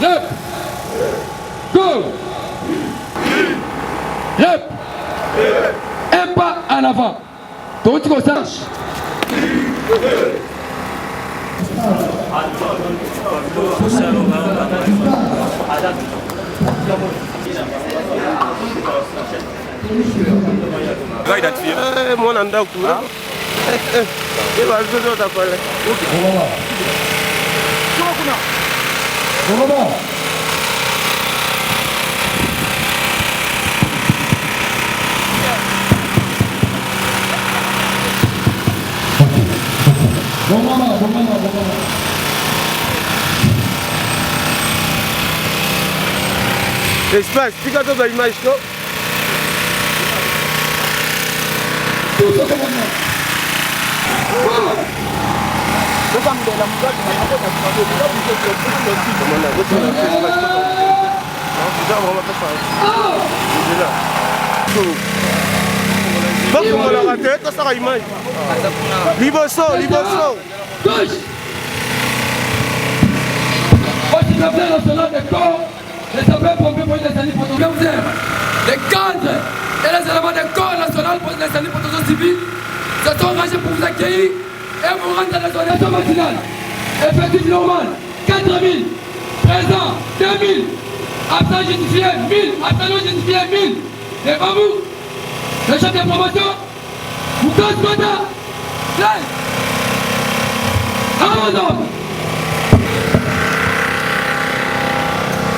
Rep. Go. Rep. Un pas en avant. Donc tu saches. Mon anda kula. Il va jouer dans ta parole. Espace, fica toda a imagem, não? Les cadres et les éléments du corps national pour l'incendie protection civile se sont rangés pour vous accueillir et vous rendre dans la zone matinale. Effectif normal, 4000, présent 2000, absent justifié 1000, absent non justifié 1000. Devant vous, le chef de promotion, vous tous quota, Amazon.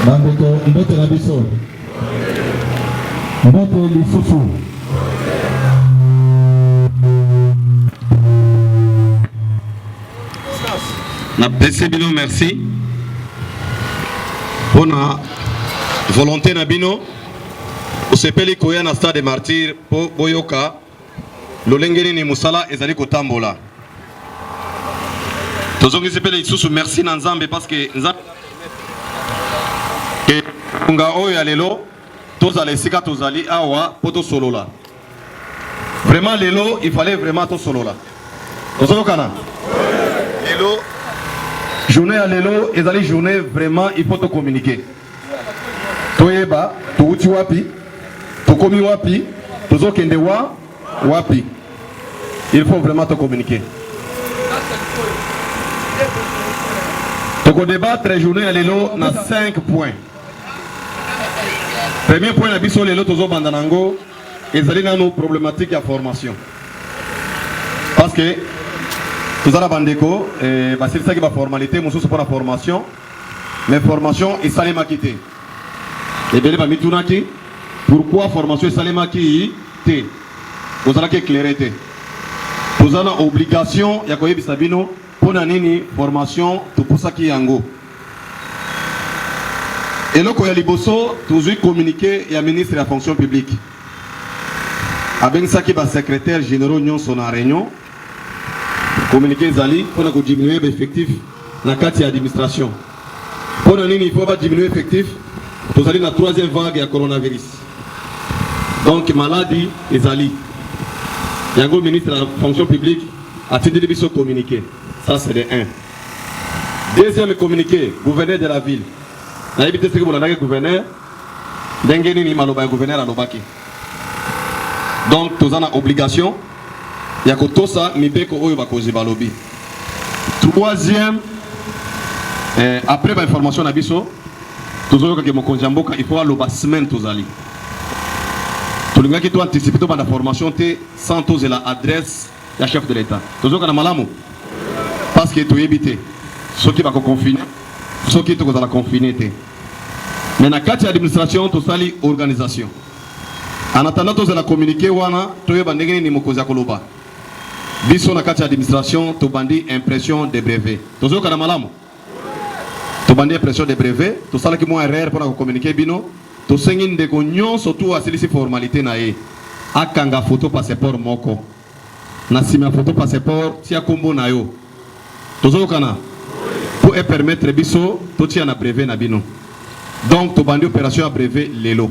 Mambeko mbote na biso mbote lisusu na pese bino merci pona volonté na bino osepeli koya na stade martyr po boyoka lolenge nini musala ezali kotambola tozongi sepeli lisusu merci na nzambe parce que nzambe nga oyo lelo tozala esika tozali awa po tosolola vraiment lelo il fallait vraiment tosolola tozokana lelo journée ya lelo ezali journée vraiment il faut to communiquer toyeba touti wapi tokomi wapi tozokende wapi il faut vraiment to communiquer toko débattre journée ya lelo na 5 points. Premier point na biso lelo tozo bandanango ezali nano problématique ya formation. Parce que tozala bandeko basilisa ki ba formalité mosusu pour la formation mais formation esalema kité. Ebele ba mitunaki pourquoi formation esalema ki té. Tozala ki éclairer té. Tozala obligation ya koyebisa bino pona nini formation topusaki yango. Et là, quand il y a liboso, toujours communiqué il y a ministre de la fonction publique. Avec ça qui va secrétaire général union son réunion, communiqué Zali pour diminuer l'effectif dans la carte d'administration. Pour nous, il faut pas diminuer l'effectif. Pour aller dans la troisième vague de coronavirus. Donc maladie et Zali. Il y a un ministre de la fonction publique a fait des communiqué. Ça c'est le 1. Deuxième communiqué, gouverneur de la ville. Na ebite seke bolanda ke gouverneur ndengeni ni maloba ya gouverneur alobaki. Donc tozana obligation ya kotosa mibeko oyo bakozi balobi. Troisième après ba information na biso tozoyoka ke mokonzi ya mboka il faut aloba semaine tozali. Tolingaki to anticiper to banda formation te sans tozela adresse ya chef de l'état. Tozoyoka na malamu parce que toyebite soki bako confiner soki to kozala confiner te. Mais na kati administration to sali organisation. En attendant to zala communiquer wana to yeba ndenge ni mokozi akoloba. Biso na kati administration to bandi impression de brevet. To zoka na malamu. To bandi impression de brevet, to sala ki mo erreur pour na communiquer bino, to sengi ndeko nyonso to asilisi formalité na ye. Akanga photo passeport moko. Na sima photo passeport tia kombo na yo. To zoka na pour permettre biso to tia na brevet na bino. Donc to bandi opération à brevet lelo.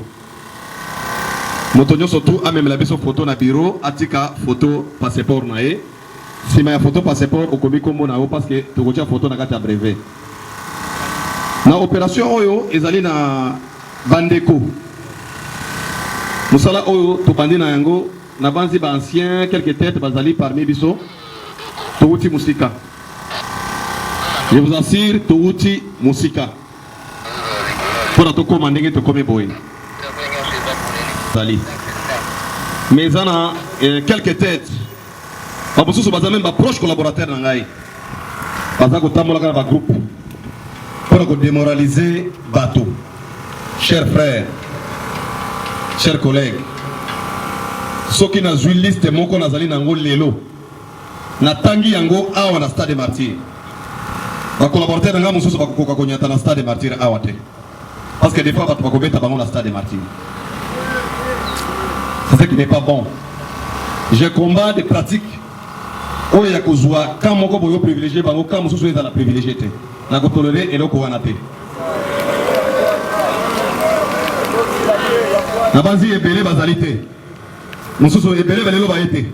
Motonyo surtout a même la biso photo na bureau atika photo passeport na ye. Si ma photo passeport okomi kombo na yo parce que to kotia photo na kati ya brevet. Na opération oyo ezali na bandeko. Musala oyo tobandi na yango na banzi ba ancien quelques têtes bazali parmi biso. Touti musika. Je vous assure touti musika. Pour to commander to comme boy. Zali. Mais zana quelques têtes. Ba bosusu bazamem ba proche collaborateur na ngai. Bazako tamola ka ba groupe. Pour démoraliser bateau. Chers frères, chers collègues, ceux qui n'ont une liste moko nazali nango lelo, na tangi yango awa na stade martyr. Ba collaborateur nga mususu ba kokoka konyata na stade martyr awa te. Parce que des fois ba kobeta bango na stade martyr. C'est ça qui n'est pas bon. Je combats des pratiques oyo ya kozwa quand moko boyo privilégié bango quand mususu eza na privilégié te. Na ko tolérer eloko wana te. Na banzi ebele bazali te. Mususu ebele balelo ba été.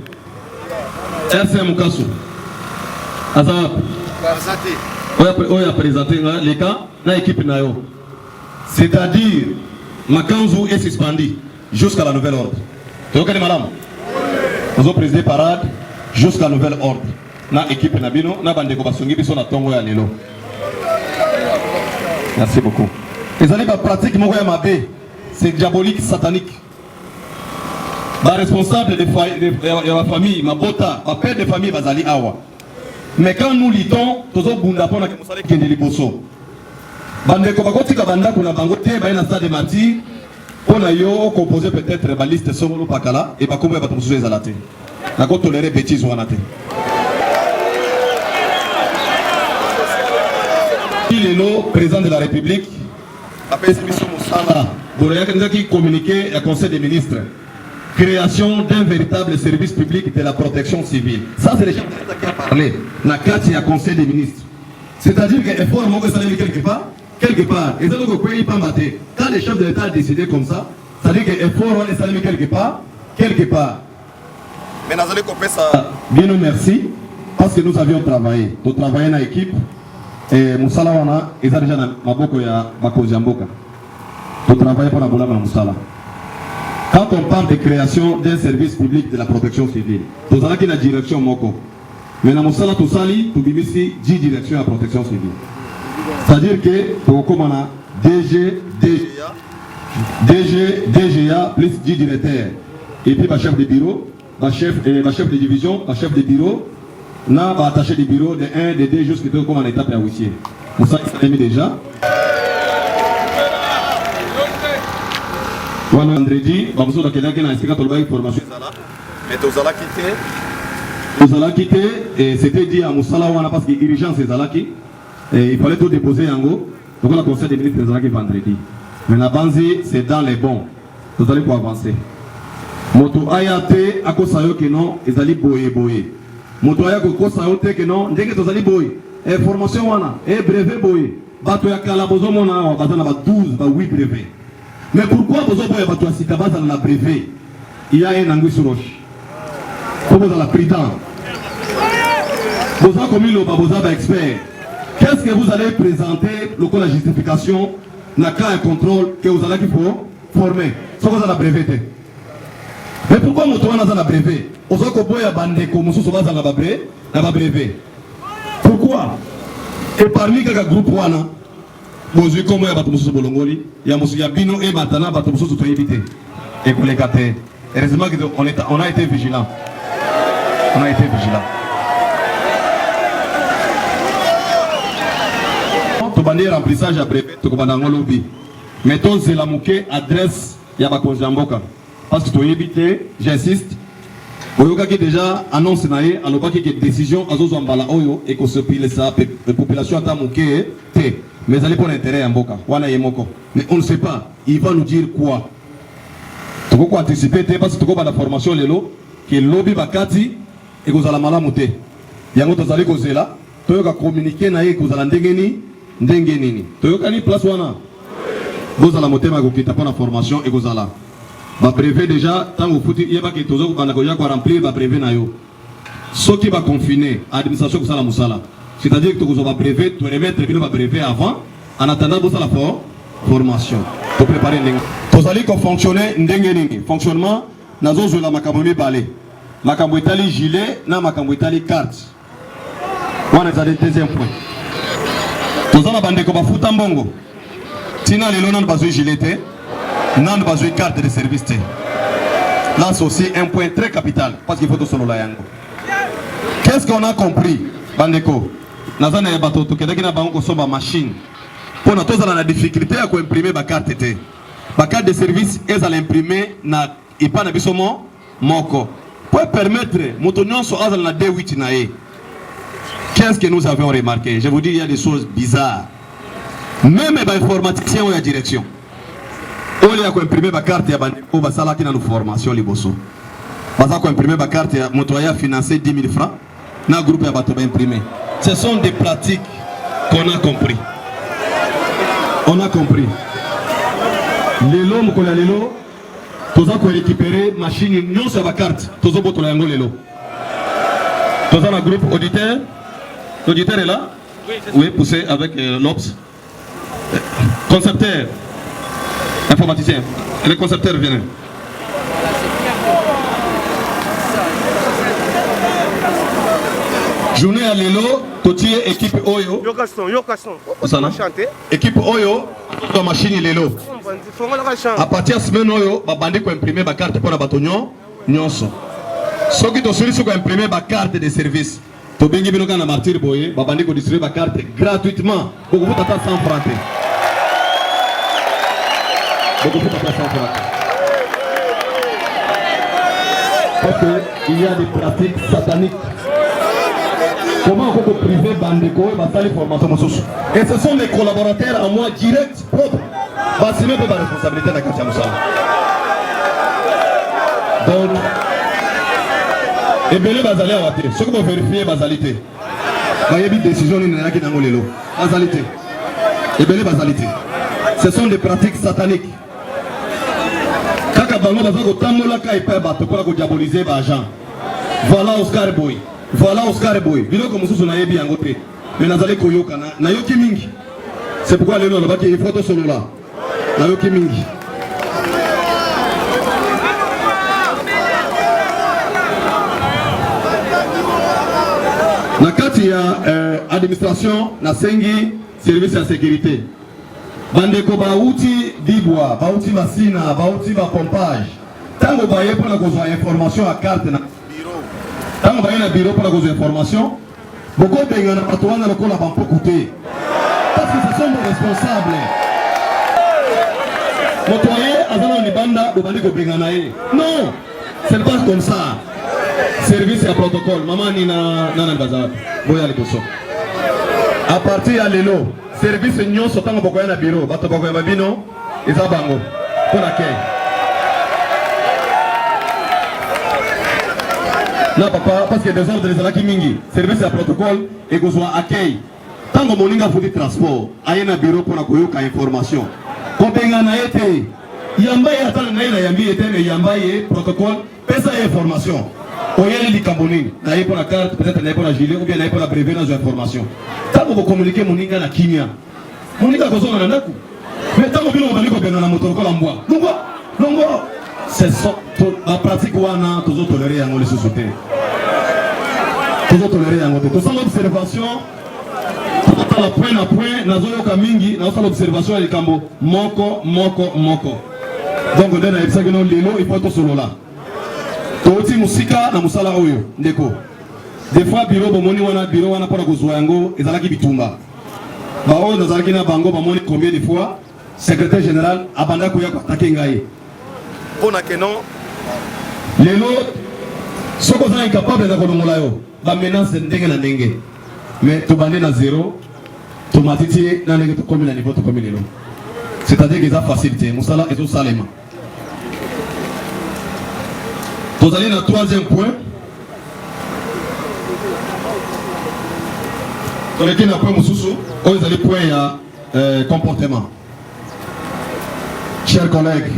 RC Mukasu. Azap. Oya présenté les cas na équipe na yo. C'est-à-dire Makanzu est suspendu jusqu'à la nouvelle ordre. Toka ni madame. Nous avons présidé parade jusqu'à la nouvelle ordre. Na équipe na bino na bandeko basongi biso na tongo ya lelo. Merci beaucoup. Les années pratique moko mabe, c'est diabolique, satanique. Ba responsable de la famille, ma bota, ma père de famille bazali awa. Mais quand nous litons, tozo bunda pona ke musale kende liboso. Bande ko bakoti ka banda kuna bango te ba na stade martyr. Pona yo composer peut-être ba liste solo pakala et ba kombo ba tomusu ezalate. Na ko tolérer bêtise wana te. Il est le président de la République. Après Simiso Moussala, qui communiqué au Conseil des ministres. Création d'un véritable service public de la protection civile. Ça, c'est les chefs de l'État qui ont parlé. Na Kati à Conseil des ministres. C'est-à-dire que l'effort est quelque part. Et ça, quand les chefs de l'État ont décidé comme ça, ça veut dire que l'effort est salué quelque part. Mais nous allons couper ça. Bien nous merci. Parce que nous avions travaillé. Nous travaillons dans l'équipe. Et Moussala wana eza déjà na maboko ya bakonzi mboka. To travailler pour la bolama Moussala. Quand on parle de création d'un service public de la protection civile, to zala ki na direction moko. Mais na Moussala to sali to bimisi 10 direction à protection civile. C'est-à-dire que to komana DGA plus 10 directeurs et puis ba chef de bureau, ba chef de division, ba chef de bureau. Na ba attaché du bureau de 1, de 2 jusqu'à comme en étape à huissier. Pour ça, il s'est mis déjà. Voilà, vendredi, bah, vous avez quelqu'un qui a inscrit à la formation. Mais vous allez quitter, et c'était dit à Moussala Wana parce qu'il y a urgence et Zalaki. Et il fallait tout déposer en go. Donc, on a conseil des ministres de Zalaki vendredi. Mais la Banzi, c'est dans les bons. Vous allez pour avancer. Moto Ayate, à cause de non, ils allaient boyer. Moto ya kokosa yote ke non ndenge tozali boy et formation wana et brevet boy bato ya kala bozo mona bazana ba 12 ba 8 brevet. Mais pourquoi bozo boy bato ya sika bazana na brevet? Il y a un anguille sur roche. Comme dans la prudence. Bozo comme le baboza ba expert. Qu'est-ce que vous allez présenter le la justification na cas un contrôle que vous allez qu'il faut former. Ça vous la brevet. Mais pourquoi moto wana za na brevet? Pourquoi? Et parmi les groupes wana, vous avez comme bolongoli, il y a monsieur Bino et Matana, Batomusu to éviter. Et pour les gâter. Heureusement qu'on a été vigilants. On a été vigilants. Tu bandé remplissage à brevet, tu commandes en lobby. Mettons c'est la mouké adresse Yabakonzi Mboka. Parce que tu éviter, j'insiste. Oyoka qui déjà annonce naé alors qu'il y a décision à Zozambala Oyo et que ce pile ça la population a mouké té mais allez pour l'intérêt en Mboka wana yemoko mais on ne sait pas il va nous dire quoi tu peux anticiper parce que tu as la formation lelo qui lobby bakati et que vous allez malamu té yango tozali kozela toyoka communiquer naé que vous allez ndenge nini toyoka ni place wana vous allez motema ko kita pour la formation et que vous allez ba brevet déjà tant au foot il y a pas que tozo bana ko ya ko remplir ba brevet na yo ce qui va confiner administration ko sala musala c'est-à-dire que tu vas brevet tu remettre bino ba brevet avant en attendant vous la formation pour préparer ndenge tozali ko fonctionner ndenge nini fonctionnement nazo zo la makambo mibale makambo etali gilet na makambo etali carte wana ezali deuxième point tozala bandeko bafuta mbongo tina lelo nanu bazwi gilet te nanu bazwi carte de service te. Là c'est aussi un point très capital parce qu'il faut tout solo la yango. Qu'est-ce qu'on a compris bandeko nazana ya bato to kedaki na bango ko somba machine pour na tozala na difficulté à ko imprimer ba carte te ba carte de service ezala imprimer na ipa na bisomo moko pour permettre moto nyonso azala na D8 na e. Qu'est-ce que nous avons remarqué? Je vous dis il y a des choses bizarres. Même les informaticiens ou la direction on a imprimé ma carte ya bandeko basala ki na formation liboso baza ko imprimer ma carte ya moto ya financer 10 000 francs na groupe ya bato ba imprimer. Ce sont des pratiques qu'on a compris. On a compris. Lelo mkola lelo toza ko récupérer machine nyonso ya ba carte tozo botola yango lelo toza na groupe auditeur. L'auditeur est là? Oui, poussé avec l'Obs. Concepteur, informaticien. Les concepteurs viennent. Journée à Lelo, Totier, équipe Oyo. Équipe Oyo, la machine Lelo. À partir de la semaine Oyo, va bandi ko imprimer ma carte pour la bâtonnion, nyonso. Ceux qui ont celui qui ont imprimé ma carte de service. To bengi bino kana martyr boye babandi ko distribuer ba carte gratuitement beaucoup pour tata 100 francs beaucoup pour tata 100 francs parce que il y a des pratiques sataniques. Comment on peut priver bandeko et basali formation mosusu et ce sont des collaborateurs à moi direct propre basi même pas responsabilité na kati ya musala donc et bien les bazali à water ce que vous vérifiez bazalité voyez bien décision ni na ki nango lelo bazalité et bien les bazalité ce sont des pratiques sataniques kaka bango bazako tamola ka ipa bato pour ko diaboliser ba agent voilà Oscar Boy biloko mosusu na yebi yango te mais nazali koyoka na yoki mingi c'est pourquoi lelo na baki il faut to solo là na yoki mingi. Na kati ya administration na sengi service ya sécurité bandeko bauti dibwa bauti masina bauti ba pompage tango baye pour la kozwa information à carte na bureau tango baye na bureau pour la kozwa information boko benga na patwana na kola bampo côté parce que ce sont des responsables motoye azana ni banda do bandiko benga na ye non c'est pas comme ça. Service et protocole, maman ni na bazar. Boya liboso. À partir de lelo, service nyon sotango bokoya na bureau, bato bokoya babino, eza bango. Pour accueil. Non papa, parce que des ordres les alaki mingi. Service et protocole et que soit accueil. Tango moninga faut du transport, aye na bureau pour na koyoka information. Kobenga na été. Yambaye atala na ina yambi été mais yambaye protocole, pesa information. Oyeli likamboni na yepo na carte peut-être na yepo na gilet ou bien na yepo na brevet dans information. Tango ko communiquer moninga na kimia. Moninga ko zonga na ndaku. Mais tango bino ko baliko bena na moto ko la mbwa. Longo. C'est ça la pratique wana toujours tolérer yango les sociétés. Toujours tolérer yango. To sans l'observation la point à point na zoyo ka mingi na sans l'observation ya likambo moko. Donc ndena yebisa kino lelo il faut to solo là. Toti musika na musala oyo ndeko des fois bureau bomoni wana bureau wana pona kozwa yango ezalaki bitumba bao nazalaki na bango bamoni combien de fois secrétaire général abanda ko ya attaquer ngai pona que non lelo soko za incapable de kolongola yo ba menace ndenge na ndenge mais to bande na zéro to matiti na ndenge to komi na niveau to komi lelo c'est-à-dire que ça facilité musala et tout salema. Vous allez dans le troisième point. Dans lequel il y a un point Moussoussou, vous allez point comportement. Chers collègues,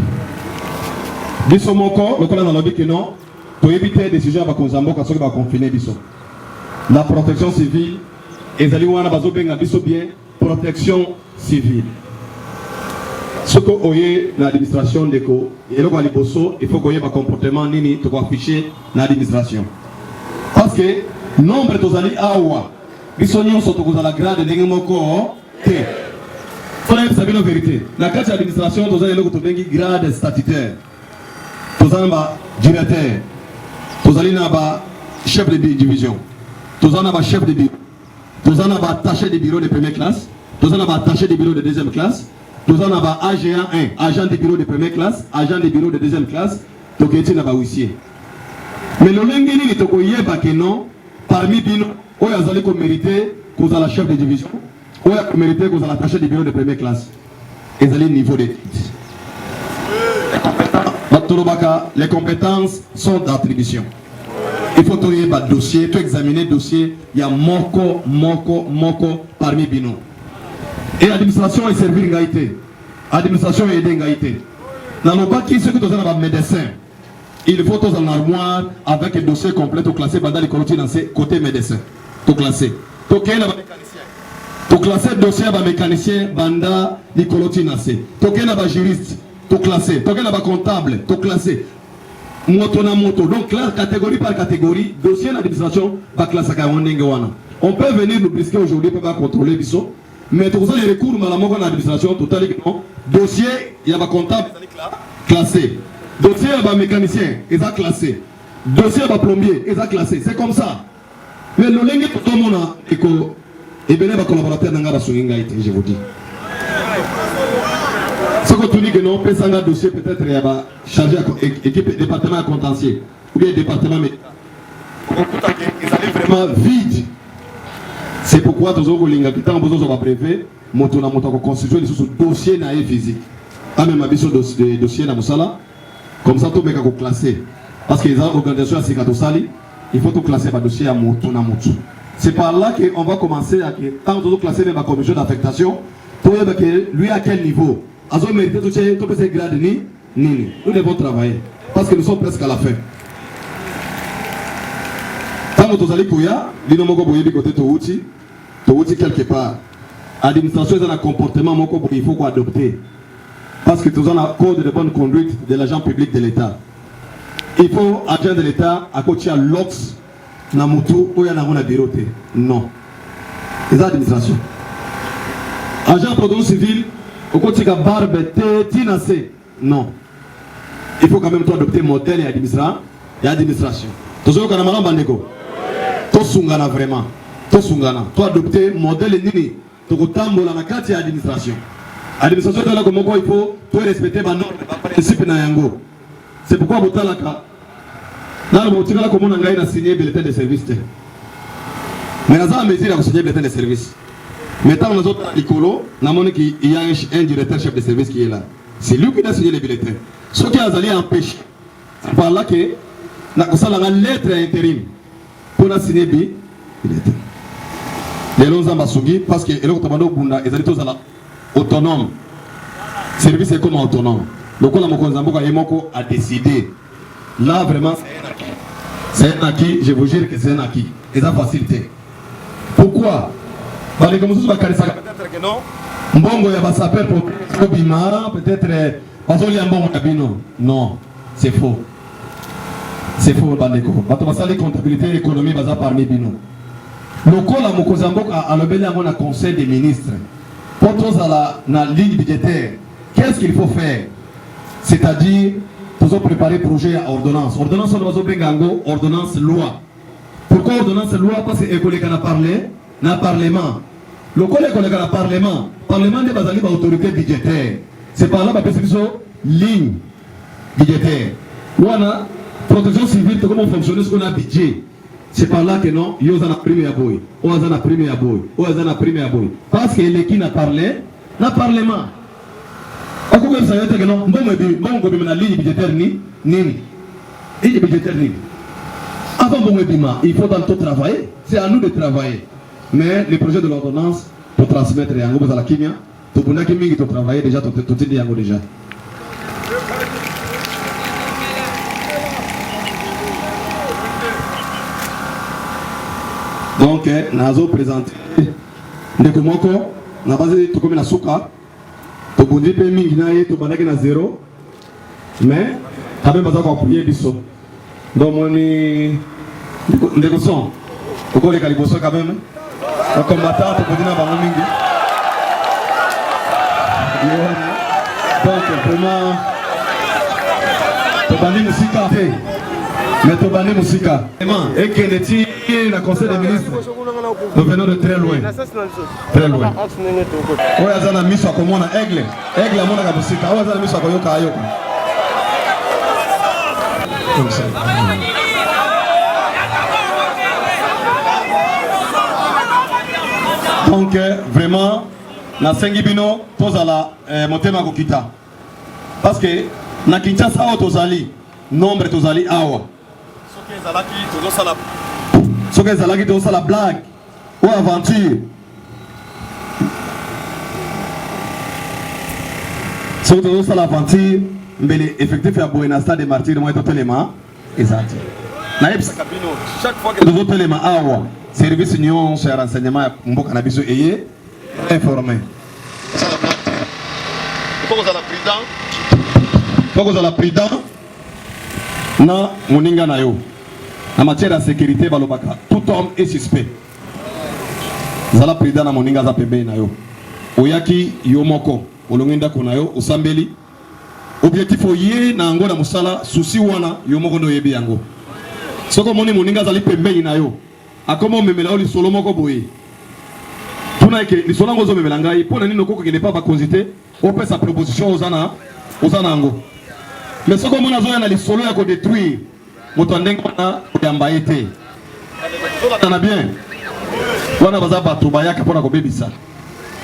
biso moko, le collègue dans le que non, pour éviter des sujets à Bakonzambo, quand on va confiner biso. La protection civile, et allez wana bazo benga biso bien, protection civile. Ce que vous avez dans l'administration, il faut qu'on ait un comportement nini to afficher dans l'administration. Parce que nombre de zali awa, ils sont tous à la grade de n'imoko te. Faut savoir la vérité. Dans l'administration, vous avez le grade statutaire. Vous avez un directeur. Vous avez un chef de division. Vous avez un chef de bureau. Vous avez un attaché de bureau de première classe. Vous avez un attaché de bureau de deuxième classe. Vous avez un agent 1, agent de bureau de première classe, agent de bureau de deuxième classe. Donc, vous avez un huissier. Mais le lengeni est que non, parmi bino, vous avez mérité que vous avez la chef de division, vous avez mérité que vous avez l'attaché de bureau de première classe. Et vous avez le niveau d'études. Les compétences sont d'attribution. Il faut trouver un dossier, tout examiner le dossier, il y a moko parmi bino. Et l'administration est servir l'égalité. L'administration est aider l'égalité. Dans le bas qui ce que tu as un médecin, il faut tous en armoire avec un dossier complet tout classé pendant les collections dans ces côté médecin. Tout classé. Tout classé dossier à mécanicien banda les collections dans ces. Tout juriste, tout classé. Tout comptable, tout classé. Moto na moto. Donc là, catégorie par catégorie, dossier d'administration va classer à Wandengewana. On peut venir nous brisquer aujourd'hui pour pas contrôler biso. Mais tout ça, les recours à l'administration, totalement, dossier, il y a un comptable classé. Dossier, il y a un mécanicien, il est classé. Dossier, il y a un plombier, il est classé. C'est comme ça. Mais le lingue, tout le monde a et bien, les collaborateurs n'ont pas je vous dis. Ce que tu dis que non, peut un dossier, peut-être, il y a chargé équipe département contentieux, ou bien département médical. Ils allaient vraiment vide. C'est pourquoi tous les gens qui ont besoin de préfet, moto constituer sous dossier na physique. Ah même abisso dossier na musala, comme ça tout le monde classé. Parce que les organisations à Sikatosali, il faut tout classer par dossier à moto na moto. C'est par là qu'on va commencer à quand tout classer même la commission d'affectation, pour voir que lui à quel niveau. Azo mérité tout ces grades ni. Nous devons travailler parce que nous sommes presque à la fin. Quand nous allons courir, nous allons aller côté Touti quelque part. L'administration est un comportement qu'il faut adopter. Parce que nous avons un code de bonne conduite de l'agent public de l'État. Il faut, agent de l'État, à côté de l'Ox, Namutu, ou un bureau. Non. C'est l'administration. Agent production civil, au côté de la barbe, Tinasé. Non. Il faut quand même adopter modèle et administration. Tous les gens bandeko. Tous sungana vraiment. Tous sungana. Toi adopter modèle nini. Tu tambola na kati ya administration. Administration de la komoko il faut tout respecter ba norme ba principe na yango. C'est pourquoi botalaka. Là le botika la komona ngai na signer bulletin de service. Mais na za mesure ya signer bulletin de service. Maintenant les autres licolo, na moni qui il y a un directeur chef de service qui est là. C'est lui qui a signé les bulletins. Ce qui a allé empêcher. C'est par là que na kusala nga lettre intérim pour la signer bi bulletin. Les longs ambassadeurs parce que eloko tabando bunda ezali tozala autonome. Service est comme autonome. Donc la mokonzamboka yemoko a décidé. Là vraiment c'est un acquis, je vous jure que c'est un acquis. Et ça facilité. Pourquoi? Parce que comme ça peut-être que non. Mbongo ya basaper pour bima peut-être bazoli mbongo ya bino. Non, c'est faux. C'est faux bandeko. Bato basali comptabilité économie baza parmi bino. Lokola mokozamboka a lobeli yango na conseil des ministres. Pour tous à la ligne budgétaire, qu'est-ce qu'il faut faire? C'est-à-dire, nous avons préparé projet à ordonnance. Ordonnance, on va ordonnance loi. Pourquoi ordonnance loi? Parce que l'école a parlé, dans le Parlement. L'école a le Parlement. Le Parlement n'est pas l'autorité budgétaire. C'est par là que nous avons ligne budgétaire. Voilà, protection civile, comment fonctionne ce qu'on a budget. C'est par là que non, il y a un premier aboy, il y a un premier aboy, il y a un premier aboy. Parce que l'équipe n'a parlé, n'a parlement. On peut même savoir que non, bon, la ligne budgétaire ni, ligne budgétaire ni. Avant bon il faut dans tout travailler. C'est à nous de travailler. Mais le projet de l'ordonnance pour transmettre à la Kimia, tout le monde qui travaille déjà, tout est dit déjà. Donc, nous avons présenté na base tokomi na suka tobondi pe mingi na ye tobandaki na 0 mais quand même baza ko appuyer biso donc moni ndeko son okoleka liboso quand même le combattant tobondi na bango mingi donc vraiment tobandi musika te mais tobandi musika et keneti na conseil des ministres nous venons de très loin très loin oyo aza na miso akomona aigle amonaka musika oyo aza na miso akoyoka ayoka donc vraiment nasengi bino tozala motema kokita parce que na Kinshasa awa tozali nombre tozali awa soki ezalaki tozosala blague ou aventure soki tozosala aventure mbele effectif ya boye na stade de martyr moye totelema eza te nayebisaka bino chaque fois que tozotelema awa service nyonso ya renseignement ya mboka na biso eye informé faut kozala prudent na moninga na yo en matière de sécurité balobaka tout homme est suspect zala prudent na moninga za pembeni na yo oyaki yo moko olongi ndako na yo osambeli objectif oye na yango na mosala souci wana yo moko ndo oyebi yango soki omoni moninga azali pembeni na yo akoma omemela yo lisolo moko boye tuna eke lisolo yango ozomemela ngai mpo na nini okokokende pa bakonzi te opesa proposition oza na yango mais soki omoni azoya na lisolo ya kodétruire moto ndenge wana oyamba ye te tozolanda bien wana baza bato bayaka mpona kobebisa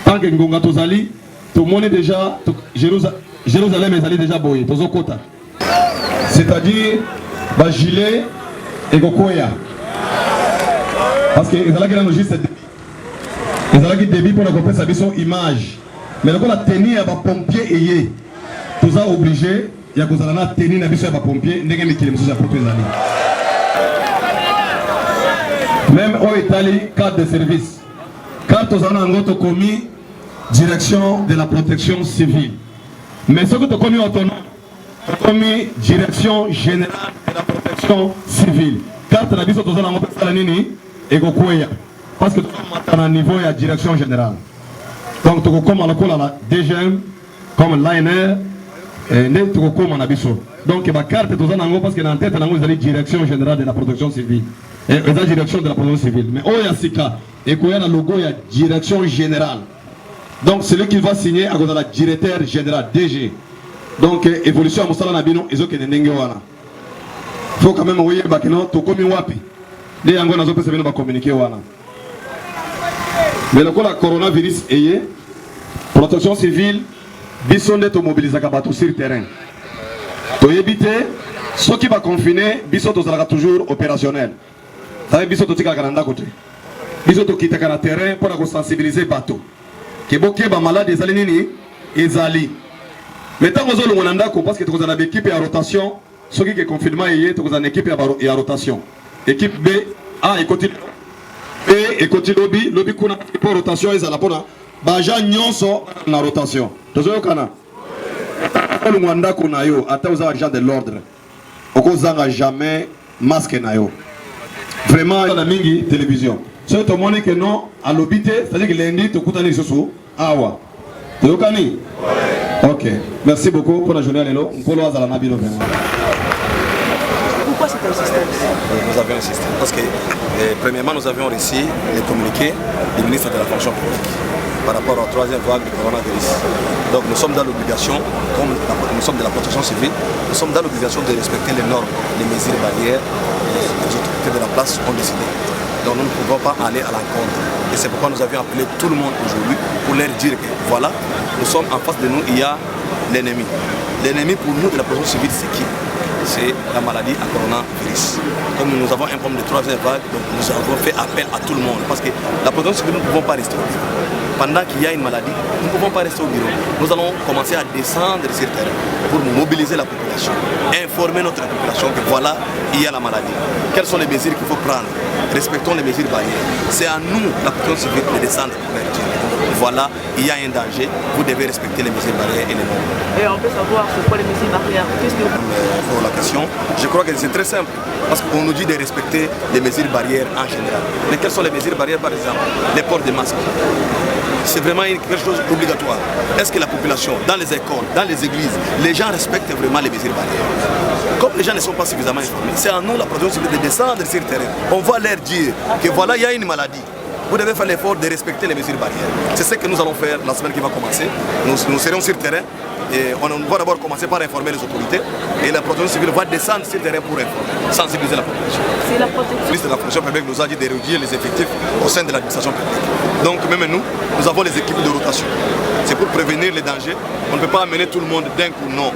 tanke ngonga tozali tomoni déjà Jérusalem ezali déjà boye tozokota c'est-à-dire bagilet ekokoya parce que ezalaki nano juste ezalaki débit mpona kopesa biso image mais lokola tenue ya bapompier eye toza obligé ya kozala na tenue na biso ya bapompier ndenge mikili mosusu ya poto ezali même oyo etali carte de service carte tozala na yango tokomi direction de la protection civile mais soki tokomi autonome tokomi direction générale de la protection civile carte na biso tozala yango pesala nini ekokweya parce que tokomata na niveau ya direction générale donc tokokoma lokola la DGM comme l'ANR nde tokokoma na biso donc bacarte toza nango parce que na tête nango ezali direction générale de la protection civile eza direction de la protection civile mais oyo ya sika ekoya na logo ya direction générale donc celui qui va signer akozala directeur général DG donc évolution ya mosala na bino ezokende ndenge wana faut quand même oyeba keno tokomi wapi nde yango nazopesa bino bacommuniqué wana mais lokola coronavirus eye protection civile biso nde tomobilisaka bato sur terrain toyebi te soki baconfine biso tozalaka toujours opérationnel taye biso totikalaka na ndako te biso tokitaka na terrain mpona kosensibiliser bato kebokeba malade ezali nini ezali mais ntango ozolongwa na ndako parce que tokozala na baéquipe ya rotation soki ke confinement eye tokozala na équipe ya rotation équipe B A ekoti e ekoti lobi kuna po rotation ezala mpona baja nyonso na rotation tozoyokana olongwa ndako na yo ata oza agent de l'ordre okozanga jamais masque na yo vraiment na mingi télévision soki tomoni ke non alobi te c'est-à-dire que lundi tokutani lisusu awa toyokani ok merci beaucoup pour la journée lelo nkolo azala na bino vraiment. Pourquoi cette insistance? Nous avions insisté parce que premièrement nous avions reçu les communiqués du ministre de la fonction publique par rapport à la troisième vague du coronavirus. Donc nous sommes dans l'obligation, comme nous sommes de la protection civile, nous sommes dans l'obligation de respecter les normes, les mesures barrières que les autorités de la place ont décidé. Donc nous ne pouvons pas aller à l'encontre. Et c'est pourquoi nous avions appelé tout le monde aujourd'hui pour leur dire que voilà, nous sommes en face de nous, il y a l'ennemi. L'ennemi pour nous de la protection civile, c'est qui? C'est la maladie à coronavirus. Comme nous avons un problème de troisième vague, donc nous avons fait appel à tout le monde. Parce que la protection civile, nous ne pouvons pas rester au bureau. Pendant qu'il y a une maladie, nous ne pouvons pas rester au bureau. Nous allons commencer à descendre sur le terrain pour mobiliser la population, informer notre population que voilà, il y a la maladie. Quelles sont les mesures qu'il faut prendre? Respectons les mesures barrières. C'est à nous, la protection civile, de descendre pour leur dire. voilà, il y a un danger, vous devez respecter les mesures barrières et les normes. Et on peut savoir c'est quoi les mesures barrières? Pour la question, je crois que c'est très simple, parce qu'on nous dit de respecter les mesures barrières en général. Mais quelles sont les mesures barrières par exemple? Les ports de masques. C'est vraiment quelque chose d'obligatoire. Est-ce que la population, dans les écoles, dans les églises, les gens respectent vraiment les mesures barrières? Comme les gens ne sont pas suffisamment informés, c'est à nous la protection civile de descendre sur le terrain. On va leur dire que voilà, il y a une maladie. Vous devez faire l'effort de respecter les mesures barrières. C'est ce que nous allons faire la semaine qui va commencer. Nous serons sur le terrain et on va d'abord commencer par informer les autorités et la protection civile va descendre sur le terrain pour informer, sensibiliser la population. C'est la protection. Le ministre de la fonction publique nous a dit de réduire les effectifs au sein de l'administration publique. Donc même nous avons les équipes de rotation. C'est pour prévenir les dangers. On ne peut pas amener tout le monde d'un coup, non.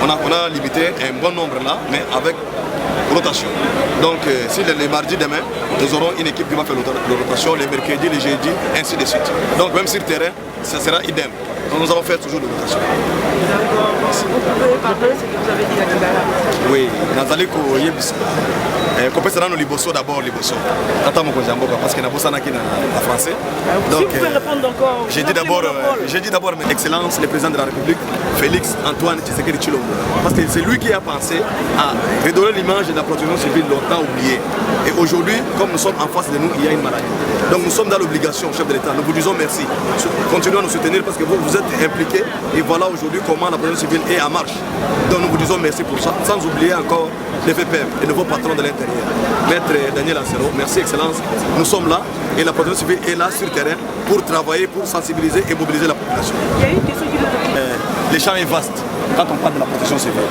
On a limité un bon nombre là, mais avec rotation. Donc si le mardi demain, nous aurons une équipe qui va faire la rotation, les mercredis, les jeudis, ainsi de suite. Donc même sur le terrain, ça sera idem. Donc nous allons faire toujours de rotation. D'accord. Vous pouvez parler ce que vous avez dit à Kigala? Oui, Nazali ko yebisa. Kopesa nano liboso d'abord liboso. Tata moko jamboka parce que nabosa naki na français. Donc si vous pouvez répondre encore. J'ai dit d'abord mais Excellence le président de la République Félix Antoine Tshisekedi Tshilombo, parce que c'est lui qui a pensé à redonner l'image de la protection civile longtemps oubliée. Et aujourd'hui, comme nous sommes en face de nous, il y a une maladie. Donc nous sommes dans l'obligation, chef de l'État. Nous vous disons merci. Continuez à nous soutenir parce que vous êtes impliqués et voilà aujourd'hui comment la protection civile est en marche. Donc nous vous disons merci pour ça, sans oublier encore les VPM, les nouveaux patrons de l'intérieur. Maître Daniel Ancero, merci Excellence. Nous sommes là et la protection civile est là sur le terrain pour travailler, pour sensibiliser et mobiliser la population. Il y a une question qui Le champ est vaste quand on parle de la protection civile.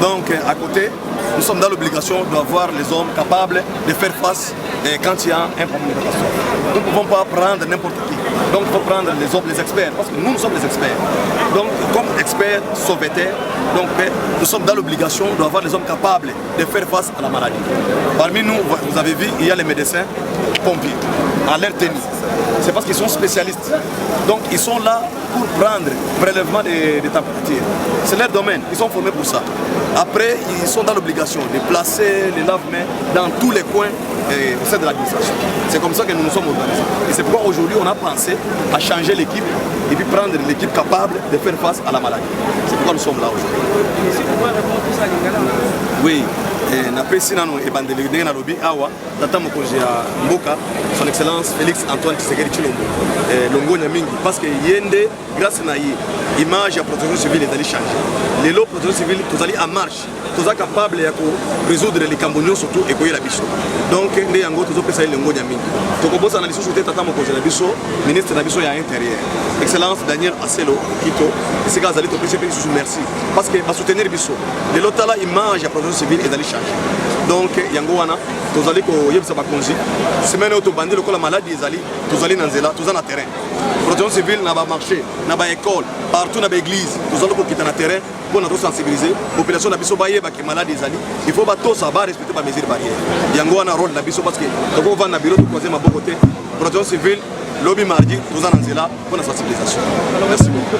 Donc à côté, nous sommes dans l'obligation d'avoir les hommes capables de faire face quand il y a un problème de catastrophe. Nous ne pouvons pas prendre n'importe qui. Donc il faut prendre les hommes, les experts, parce que nous sommes les experts. Donc comme experts sauveteurs, donc, nous sommes dans l'obligation d'avoir les hommes capables de faire face à la maladie. Parmi nous, vous avez vu, il y a les médecins pompiers, à leur tenue. C'est parce qu'ils sont spécialistes. Donc ils sont là pour prendre prélèvement des températures. C'est leur domaine, ils sont formés pour ça. Après, ils sont dans l'obligation de placer les lave-mains dans tous les coins au sein de l'administration. C'est comme ça que nous nous sommes organisés. Et c'est pourquoi aujourd'hui on a pensé à changer l'équipe et puis prendre l'équipe capable de faire face à la maladie. C'est pourquoi nous sommes là aujourd'hui. Oui. Napesi nano ebandeli ndenge na lobi awa tata mokonzi ya mboka son excellence Félix Antoine Tshisekedi Tshilombo longonya mingi parce que yende grâce na image ya protection civile ezali changer lelo protection civile tozali en marche toza capable ya ko résoudre les cambonions surtout ekoyela biso donc nde yango tozopesa longonya mingi tokobosa na lisusu te tata mokonzi na biso ministre na biso ya intérieur excellence Daniel Aselo Kito esika azali topesa pe lisusu merci parce que ba soutenir biso lelo tala image ya protection civile ezali changer. Donc yango wana tozali ko yebisa bakonzi semaine auto bandi lokola maladie ezali tozali na nzela toza na terrain protection civile na ba marché na ba école partout na ba église tozali ko kita na terrain pour nous sensibiliser population na biso bayeba ke maladie ezali il faut ba tosa ba respecter ba mesures barrières yango wana rôle na biso parce que toko va na bureau to croiser maboko te protection civile lobby mardi toza na nzela pour la sensibilisation. Merci beaucoup.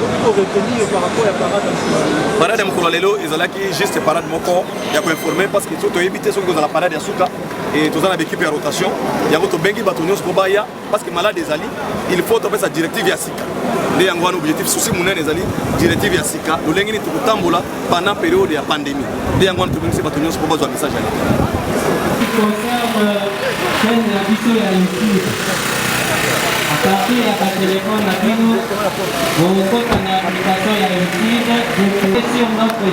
Parade mokolo lelo ezalaki juste parade moko ya ko informer parce que to éviter soki kozala parade ya suka et toza na équipe ya rotation yango to bengi bato nyonso po baya parce que malade ezali il faut topesa directive ya sika nde yango wana objectif souci munene ezali directive ya sika lolenge nini tokotambola pendant période ya pandémie nde yango wana tobengisi bato nyonso po bazwa message ya à partir de la téléphone à nous, vous comptez en application de la réussite, vous sur notre